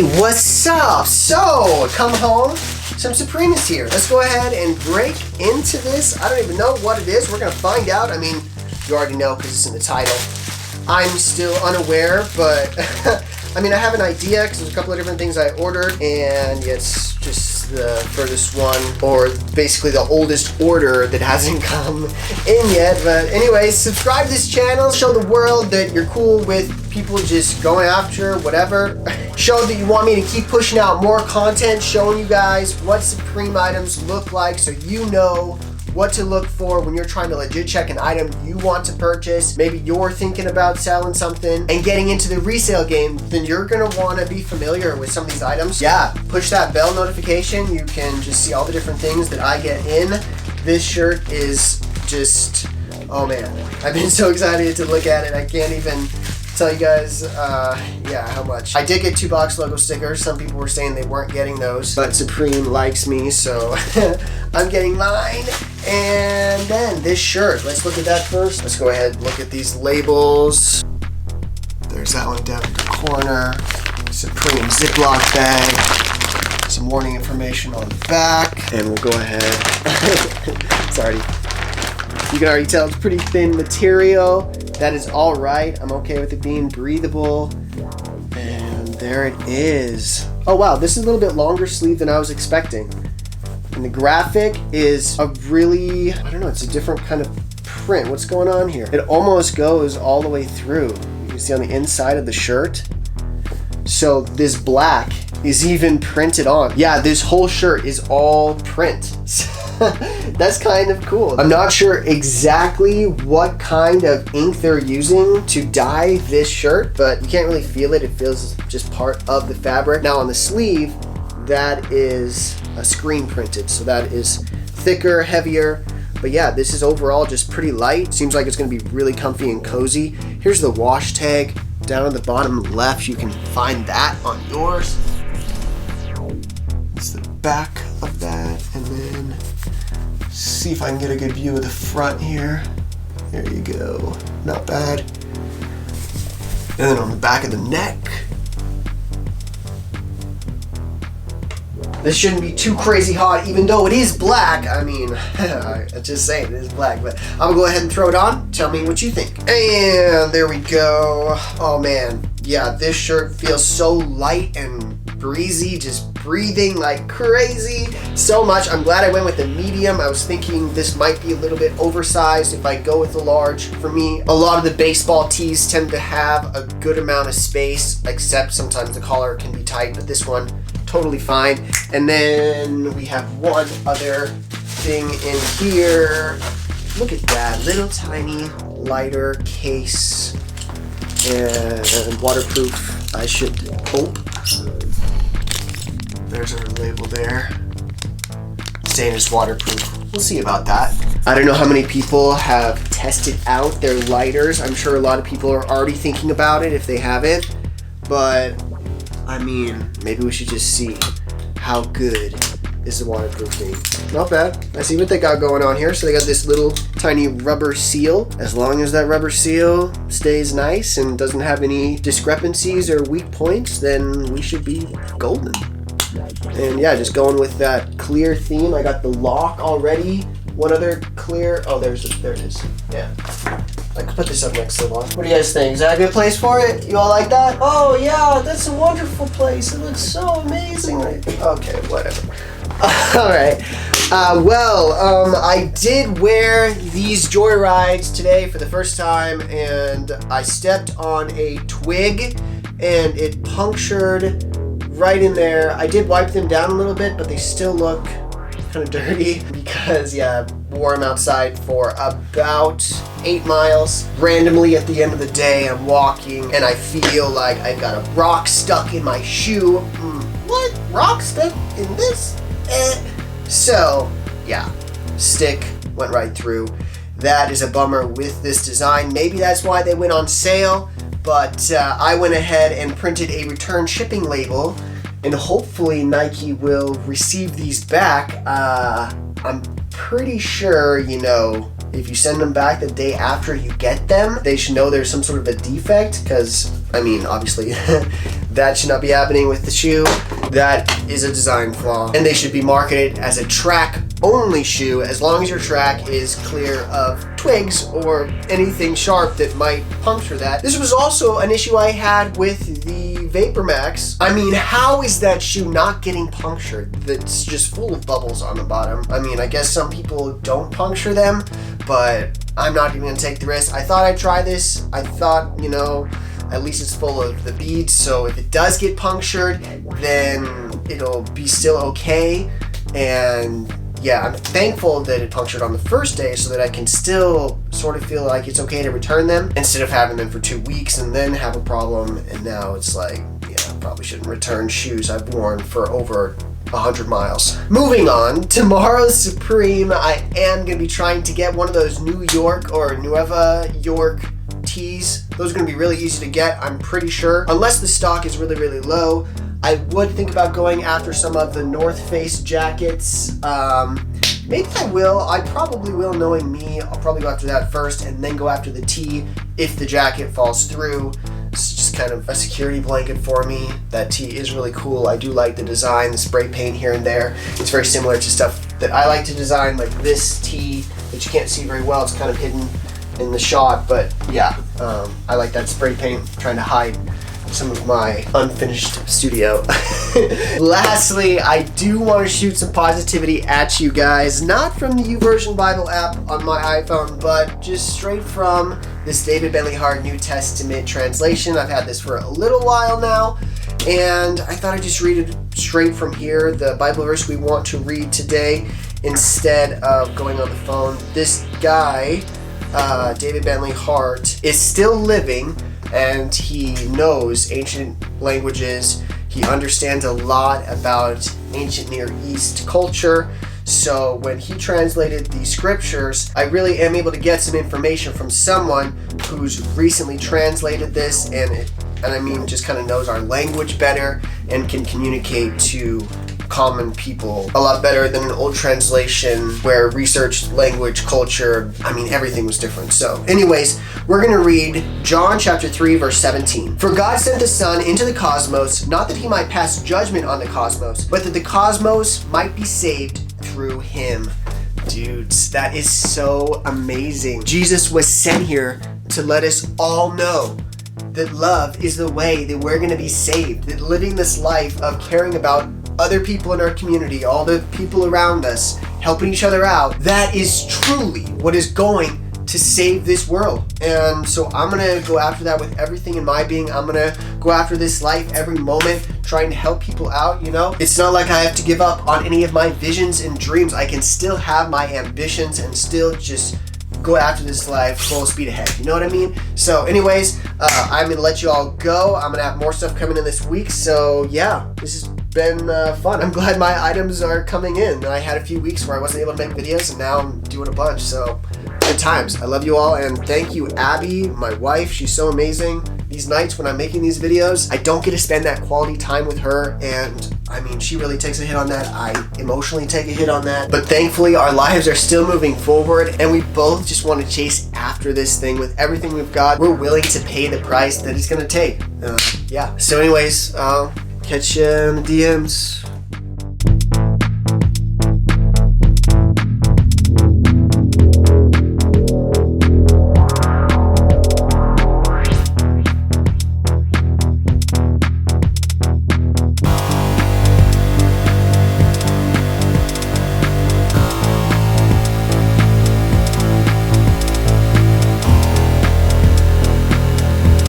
Hey, what's up? So, come home, some Supreme is here. Let's go ahead and break into this. I don't even know what it is. We're gonna find out. I mean, you already know because it's in the title. I'm still unaware, but I mean, I have an idea because there's a couple of different things I ordered, and it's just the furthest one, or basically the oldest order that hasn't come in yet. But anyways, subscribe to this channel, show the world that you're cool with people just going after whatever. Show that you want me to keep pushing out more content, showing you guys what Supreme items look like so you know what to look for when you're trying to legit check an item you want to purchase. Maybe you're thinking about selling something and getting into the resale game, then you're gonna wanna be familiar with some of these items. Yeah, push that bell notification. You can just see all the different things that I get in. This shirt is just, oh man, I've been so excited to look at it. I can't even tell you guys yeah, how much. I did get 2 box logo stickers. Some people were saying they weren't getting those, but Supreme likes me, so I'm getting mine. And then this shirt, let's look at that first. Let's go ahead and look at these labels. There's that one down in the corner. Supreme Ziploc bag. Some warning information on the back. And we'll go ahead. Sorry. You can already tell it's pretty thin material. That is all right. I'm okay with it being breathable. And there it is. Oh wow, this is a little bit longer sleeve than I was expecting. And the graphic is a really, I don't know, it's a different kind of print. What's going on here? It almost goes all the way through. You can see on the inside of the shirt. So this black is even printed on. Yeah, this whole shirt is all print. That's kind of cool. I'm not sure exactly what kind of ink they're using to dye this shirt, but you can't really feel it. It feels just part of the fabric. Now on the sleeve, that is a screen printed, so that is thicker, heavier. But yeah, this is overall just pretty light. Seems like it's gonna be really comfy and cozy. Here's the wash tag. Down on the bottom left, you can find that on yours. It's the back of that, and then see if I can get a good view of the front here. There you go, not bad. And then on the back of the neck, this shouldn't be too crazy hot, even though it is black. I mean, I'm just saying it is black, but I'm gonna go ahead and throw it on. Tell me what you think. And there we go. Oh man, yeah, this shirt feels so light and breezy, just breathing like crazy. So much. I'm glad I went with the medium. I was thinking this might be a little bit oversized if I go with the large. For me, a lot of the baseball tees tend to have a good amount of space, except sometimes the collar can be tight, but this one, totally fine. And then we have one other thing in here. Look at that, little tiny lighter case and waterproof, I should hope. There's our label there. Saying it's waterproof. We'll see about that. I don't know how many people have tested out their lighters. I'm sure a lot of people are already thinking about it if they haven't, but I mean, maybe we should just see how good is the waterproof thing. Not bad. I see what they got going on here. So they got this little tiny rubber seal. As long as that rubber seal stays nice and doesn't have any discrepancies or weak points, then we should be golden. And yeah, just going with that clear theme. I got the lock already. One other clear, oh, there it is. Yeah. I could put this up next to the lock. What do you guys think? Is that a good place for it? You all like that? Oh yeah, that's a wonderful place. It looks so amazing. Okay, whatever. Alright. I did wear these Joyrides today for the first time, and I stepped on a twig and it punctured right in there. I did wipe them down a little bit, but they still look kind of dirty because, yeah, I wore them outside for about 8 miles. Randomly at the end of the day, I'm walking and I feel like I've got a rock stuck in my shoe. What? Rock stuck in this? So, yeah, stick went right through. That is a bummer with this design. Maybe that's why they went on sale, but I went ahead and printed a return shipping label, and hopefully Nike will receive these back. I'm pretty sure, you know, if you send them back the day after you get them, they should know there's some sort of a defect, because, I mean, obviously, that should not be happening with the shoe. That is a design flaw. And they should be marketed as a track-only shoe, as long as your track is clear of twigs or anything sharp that might puncture that. This was also an issue I had with the Vapor Max. I mean, how is that shoe not getting punctured? That's just full of bubbles on the bottom. I mean, I guess some people don't puncture them, but I'm not even gonna take the risk. I thought I'd try this. I thought, you know, at least it's full of the beads, so if it does get punctured, then it'll be still okay. And yeah, I'm thankful that it punctured on the first day so that I can still sort of feel like it's okay to return them, instead of having them for 2 weeks and then have a problem. And now it's like, yeah, I probably shouldn't return shoes I've worn for over 100 miles. Moving on, tomorrow's Supreme, I am gonna be trying to get one of those New York or Nueva York tees. Those are gonna be really easy to get, I'm pretty sure. Unless the stock is really, really low, I would think about going after some of the North Face jackets. Maybe I will. I probably will, knowing me. I'll probably go after that first and then go after the tee if the jacket falls through. It's just kind of a security blanket for me. That tee is really cool. I do like the design, the spray paint here and there. It's very similar to stuff that I like to design, like this tee that you can't see very well. It's kind of hidden in the shot, but yeah, I like that spray paint, trying to hide some of my unfinished studio. Lastly, I do want to shoot some positivity at you guys, not from the YouVersion Bible app on my iPhone, but just straight from this David Bentley Hart New Testament translation. I've had this for a little while now, and I thought I'd just read it straight from here, the Bible verse we want to read today, instead of going on the phone. This guy, David Bentley Hart, is still living, and he knows ancient languages. He understands a lot about ancient Near East culture. So when he translated the scriptures, I really am able to get some information from someone who's recently translated this, and I mean just kind of knows our language better and can communicate to common people a lot better than an old translation where researched language, culture, I mean everything was different. So anyways, we're gonna read John chapter 3 verse 17. For God sent the Son into the cosmos, not that he might pass judgment on the cosmos, but that the cosmos might be saved through him. Dudes, that is so amazing. Jesus was sent here to let us all know that love is the way that we're gonna be saved, that living this life of caring about other people in our community, all the people around us, helping each other out, that is truly what is going to save this world. And so I'm gonna go after that with everything in my being. I'm gonna go after this life every moment, trying to help people out, you know? It's not like I have to give up on any of my visions and dreams. I can still have my ambitions and still just go after this life full speed ahead, you know what I mean? So anyways, I'm gonna let you all go. I'm gonna have more stuff coming in this week, so yeah, this has been fun. I'm glad my items are coming in. I had a few weeks where I wasn't able to make videos, and now I'm doing a bunch, so good times. I love you all, and thank you Abby, my wife. She's so amazing. These nights when I'm making these videos, I don't get to spend that quality time with her, and I mean, she really takes a hit on that. I emotionally take a hit on that. But thankfully, our lives are still moving forward, and we both just want to chase after this thing with everything we've got. We're willing to pay the price that it's gonna take. Yeah. So anyways, I'll catch you in the DMs.